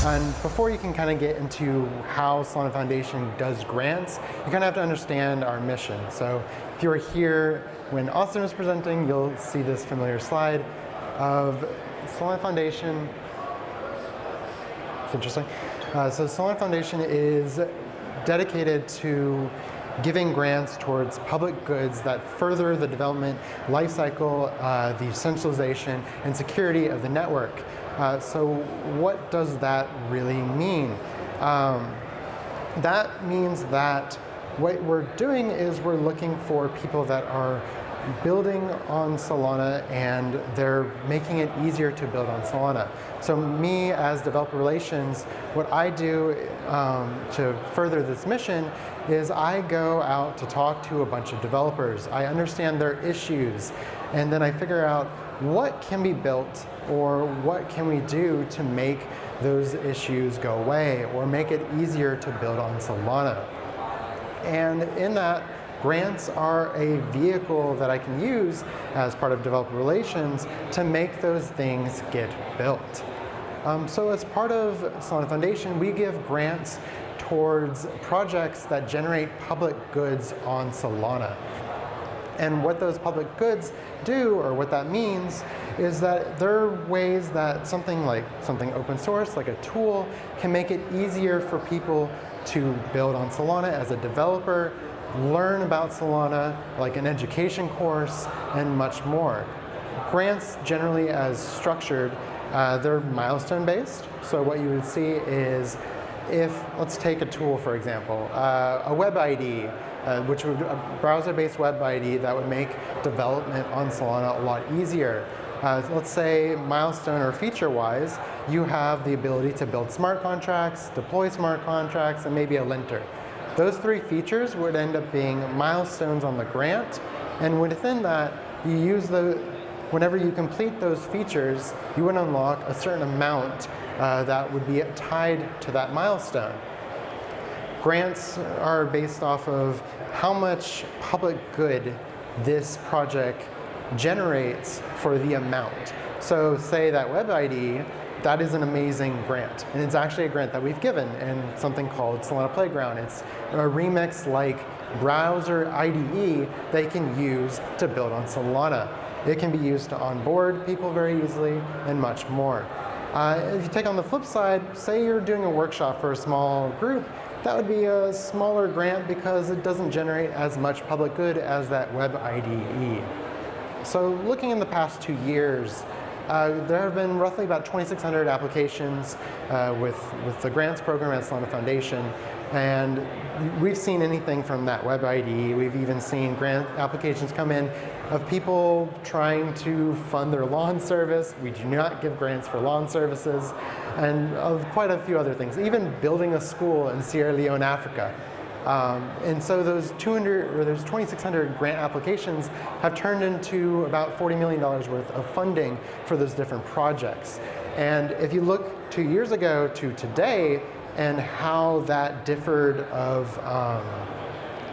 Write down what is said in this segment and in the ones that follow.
And before you can kind of get into how Solana Foundation does grants, you kind of have to understand our mission. So if you were here when Austin was presenting, you'll see this familiar slide of Solana Foundation. It's interesting. So Solana Foundation is dedicated to giving grants towards public goods that further the development lifecycle, the centralization, and security of the network. So what does that really mean? That means that what we're doing is we're looking for people that are building on Solana and they're making it easier to build on Solana. So me as developer relations, what I do to further this mission is I go out to talk to a bunch of developers. I understand their issues, and then I figure out what can be built or what can we do to make those issues go away or make it easier to build on Solana. And in that, grants are a vehicle that I can use as part of developer relations to make those things get built. So as part of Solana Foundation, we give grants towards projects that generate public goods on Solana. And what those public goods do, or what that means, is that there are ways that something open source, like a tool, can make it easier for people to build on Solana as a developer, learn about Solana, like an education course, and much more. Grants, generally as structured, they're milestone based. So what you would see is let's take a tool, for example, a web ID, which would a browser-based web ID that would make development on Solana a lot easier. Let's say milestone or feature-wise, you have the ability to build smart contracts, deploy smart contracts, and maybe a linter. Those three features would end up being milestones on the grant, and within that, you use whenever you complete those features, you would unlock a certain amount that would be tied to that milestone. Grants are based off of how much public good this project generates for the amount. So say that web ID, that is an amazing grant. And it's actually a grant that we've given in something called Solana Playground. It's a Remix-like browser IDE they can use to build on Solana. It can be used to onboard people very easily and much more. If you take on the flip side, say you're doing a workshop for a small group, that would be a smaller grant because it doesn't generate as much public good as that web IDE. So looking in the past 2 years, there have been roughly about 2,600 applications with the grants program at Solana Foundation, and we've seen anything from that web IDE. We've even seen grant applications come in of people trying to fund their lawn service. We do not give grants for lawn services, and of quite a few other things, even building a school in Sierra Leone, Africa. And so those 2,600 grant applications have turned into about $40 million worth of funding for those different projects. And if you look 2 years ago to today and how that differed of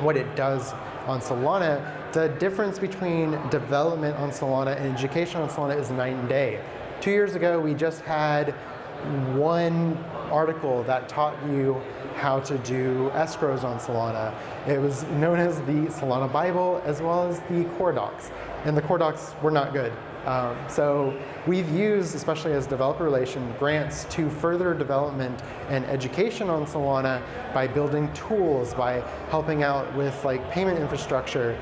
what it does on Solana, the difference between development on Solana and education on Solana is night and day. 2 years ago, we just had one article that taught you how to do escrows on Solana. It was known as the Solana Bible, as well as the core docs. And the core docs were not good. So we've used, especially as developer relation, grants to further development and education on Solana by building tools, by helping out with like payment infrastructure,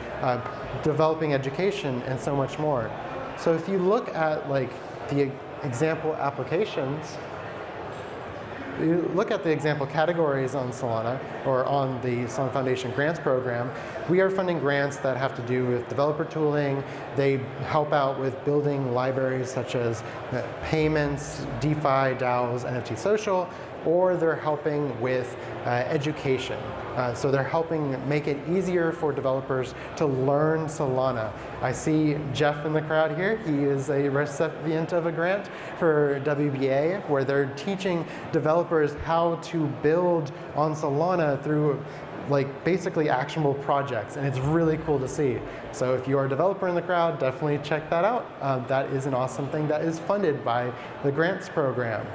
developing education, and so much more. So if you look at like the example applications, you look at the example categories on Solana, or on the Solana Foundation grants program, we are funding grants that have to do with developer tooling. They help out with building libraries such as payments, DeFi, DAOs, NFT Social, or they're helping with education. So they're helping make it easier for developers to learn Solana. I see Jeff in the crowd here. He is a recipient of a grant for WBA, where they're teaching developers how to build on Solana through like basically actionable projects, and it's really cool to see. So if you are a developer in the crowd, definitely check that out. That is an awesome thing that is funded by the grants program.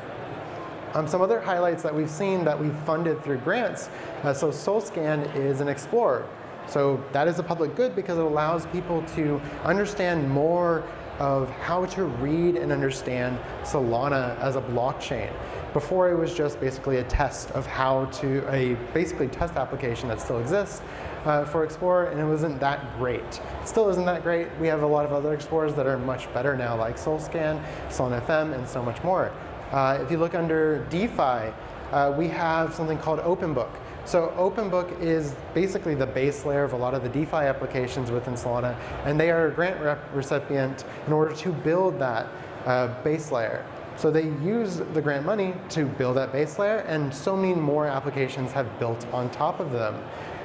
Some other highlights that we've seen that we've funded through grants, so SoulScan is an explorer. So that is a public good because it allows people to understand more of how to read and understand Solana as a blockchain. Before, it was just basically a test of how to, a basically test application that still exists for Explorer, and it wasn't that great. It still isn't that great. We have a lot of other Explorers that are much better now, like SoulScan, Solana FM, and so much more. If you look under DeFi, we have something called OpenBook. So OpenBook is basically the base layer of a lot of the DeFi applications within Solana, and they are a grant recipient in order to build that base layer. So they use the grant money to build that base layer, and so many more applications have built on top of them.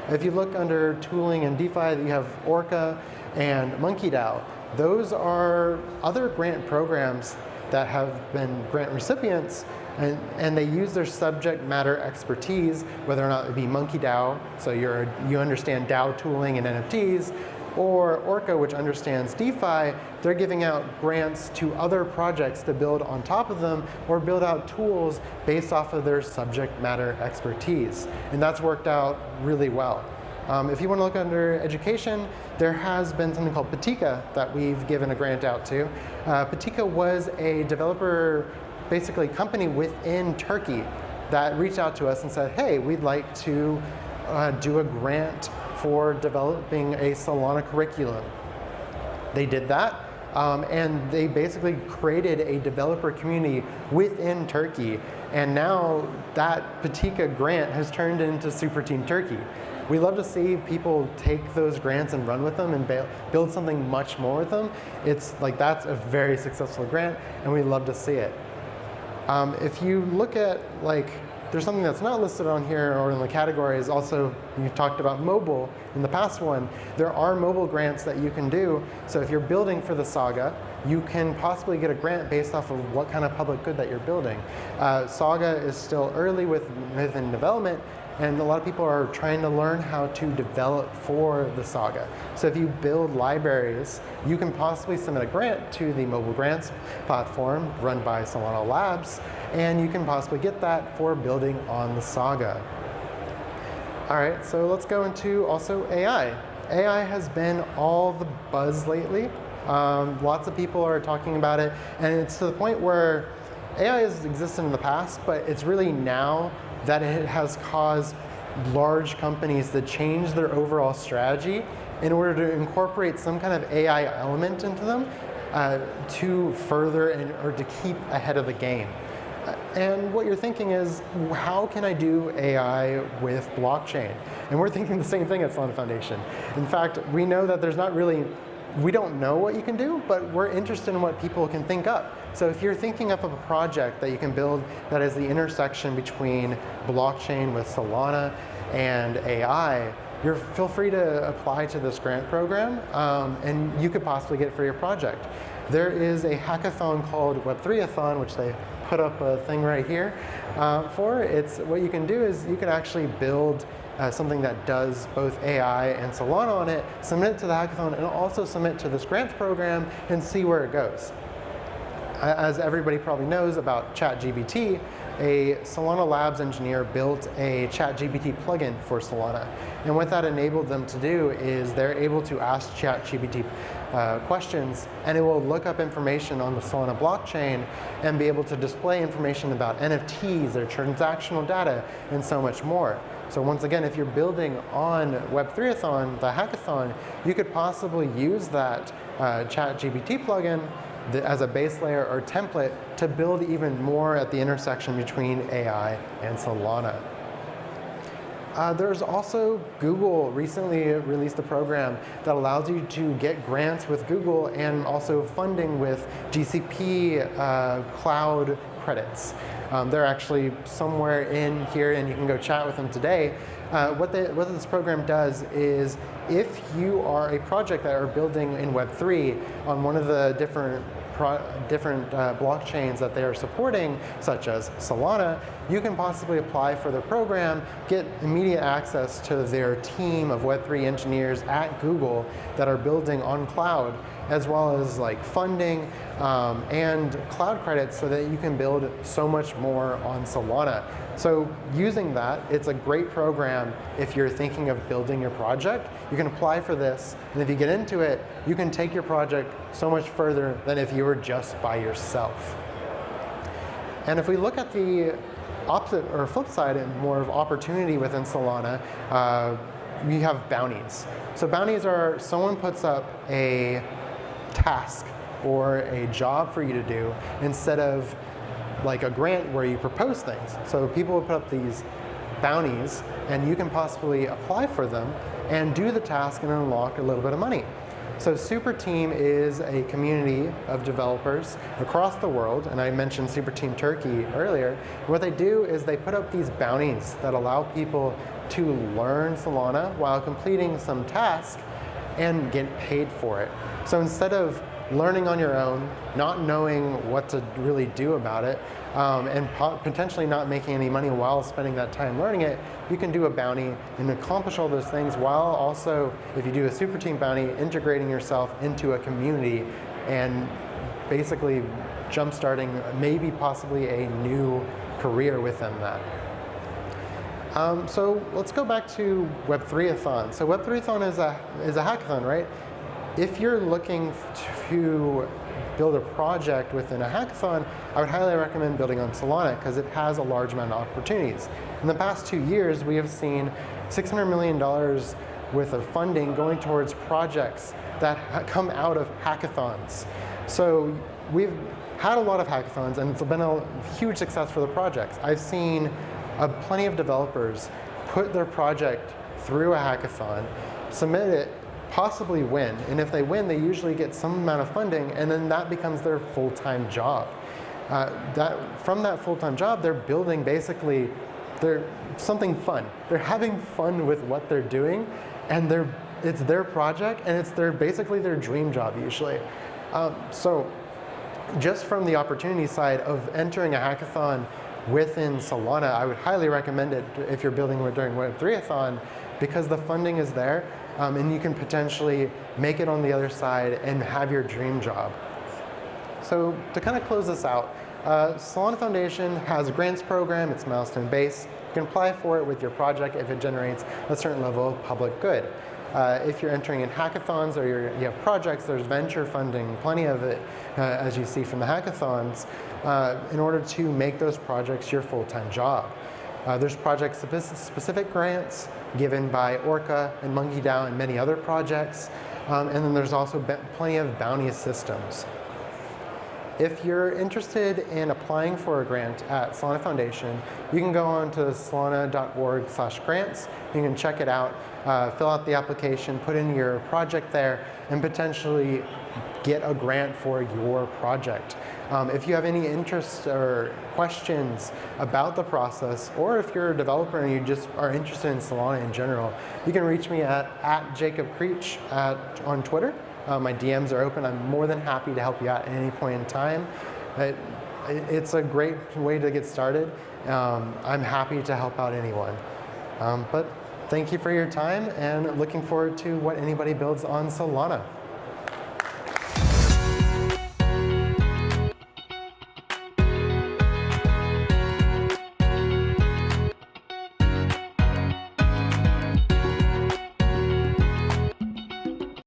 If you look under tooling and DeFi, you have Orca and MonkeyDAO. Those are other grant programs that have been grant recipients, and they use their subject matter expertise, whether or not it be MonkeyDAO, so you understand DAO tooling and NFTs, or Orca, which understands DeFi. They're giving out grants to other projects to build on top of them or build out tools based off of their subject matter expertise. And that's worked out really well. If you want to look under education, there has been something called Patika that we've given a grant out to. Patika was a developer, basically company within Turkey that reached out to us and said, hey, we'd like to do a grant for developing a Solana curriculum. They did that, and they basically created a developer community within Turkey, and now that Patika grant has turned into Super Team Turkey. We love to see people take those grants and run with them and build something much more with them. It's like that's a very successful grant, and we love to see it. If you look at, like, there's something that's not listed on here or in the categories. Also, you talked about mobile in the past one. There are mobile grants that you can do. So if you're building for the Saga, you can possibly get a grant based off of what kind of public good that you're building. Saga is still early within development, and a lot of people are trying to learn how to develop for the Saga. So if you build libraries, you can possibly submit a grant to the mobile grants platform run by Solana Labs, and you can possibly get that for building on the Saga. All right, so let's go into also AI. AI has been all the buzz lately. Lots of people are talking about it, and it's to the point where AI has existed in the past, but it's really now that it has caused large companies to change their overall strategy in order to incorporate some kind of AI element into them to further or to keep ahead of the game. And what you're thinking is, how can I do AI with blockchain? And we're thinking the same thing at Solana Foundation. In fact, we know that there's not really, we don't know what you can do, but we're interested in what people can think up. So if you're thinking up of a project that you can build that is the intersection between blockchain with Solana and AI, feel free to apply to this grant program, and you could possibly get it for your project. There is a hackathon called Web3athon, which they put up a thing right here for. It's what you can do is you can actually build something that does both AI and Solana on it, submit it to the hackathon, and also submit to this grants program and see where it goes. As everybody probably knows about ChatGPT, a Solana Labs engineer built a ChatGPT plugin for Solana. And what that enabled them to do is they're able to ask ChatGPT questions, and it will look up information on the Solana blockchain and be able to display information about NFTs, their transactional data, and so much more. So once again, if you're building on Web3athon, the hackathon, you could possibly use that ChatGPT plugin as a base layer or template to build even more at the intersection between AI and Solana. There's also Google recently released a program that allows you to get grants with Google and also funding with GCP cloud credits. They're actually somewhere in here, and you can go chat with them today. What this program does is, if you are a project that are building in Web3 on one of the different blockchains that they are supporting, such as Solana, you can possibly apply for their program, get immediate access to their team of Web3 engineers at Google that are building on cloud, as well as like funding and cloud credits so that you can build so much more on Solana. So using that, it's a great program if you're thinking of building your project. You can apply for this, and if you get into it, you can take your project so much further than if you were just by yourself. And if we look at the opposite or flip side and more of opportunity within Solana, we have bounties. So bounties are someone puts up a task or a job for you to do instead of like a grant where you propose things. So people will put up these bounties and you can possibly apply for them and do the task and unlock a little bit of money. So Super Team is a community of developers across the world, and I mentioned Super Team Turkey earlier. What they do is they put up these bounties that allow people to learn Solana while completing some task and get paid for it. So instead of learning on your own, not knowing what to really do about it, and potentially not making any money while spending that time learning it, you can do a bounty and accomplish all those things while also, if you do a Super Team bounty, integrating yourself into a community and basically jump-starting maybe possibly a new career within that. So let's go back to Web3athon. So Web3athon is a hackathon, right? If you're looking to build a project within a hackathon, I would highly recommend building on Solana because it has a large amount of opportunities. In the past 2 years, we have seen $600 million worth of funding going towards projects that come out of hackathons. So we've had a lot of hackathons and it's been a huge success for the projects. I've seen plenty of developers put their project through a hackathon, submit it, possibly win, and if they win, they usually get some amount of funding, and then that becomes their full-time job. From that full-time job, they're building basically something fun. They're having fun with what they're doing, and it's their project, and it's basically their dream job usually. So just from the opportunity side of entering a hackathon within Solana, I would highly recommend it if you're building during Web3athon because the funding is there. And you can potentially make it on the other side and have your dream job. So to kind of close this out, Solana Foundation has a grants program. It's milestone based. You can apply for it with your project if it generates a certain level of public good. If you're entering in hackathons or you have projects, there's venture funding, plenty of it, as you see from the hackathons, in order to make those projects your full-time job. There's project-specific grants given by Orca and MonkeyDAO and many other projects. And then there's also plenty of bounty systems. If you're interested in applying for a grant at Solana Foundation, you can go on to solana.org/grants. You can check it out, fill out the application, put in your project there, and potentially get a grant for your project. If you have any interest or questions about the process, or if you're a developer and you just are interested in Solana in general, you can reach me at @JacobCreech on Twitter. My DMs are open. I'm more than happy to help you out at any point in time. It's a great way to get started. I'm happy to help out anyone. But thank you for your time, and looking forward to what anybody builds on Solana.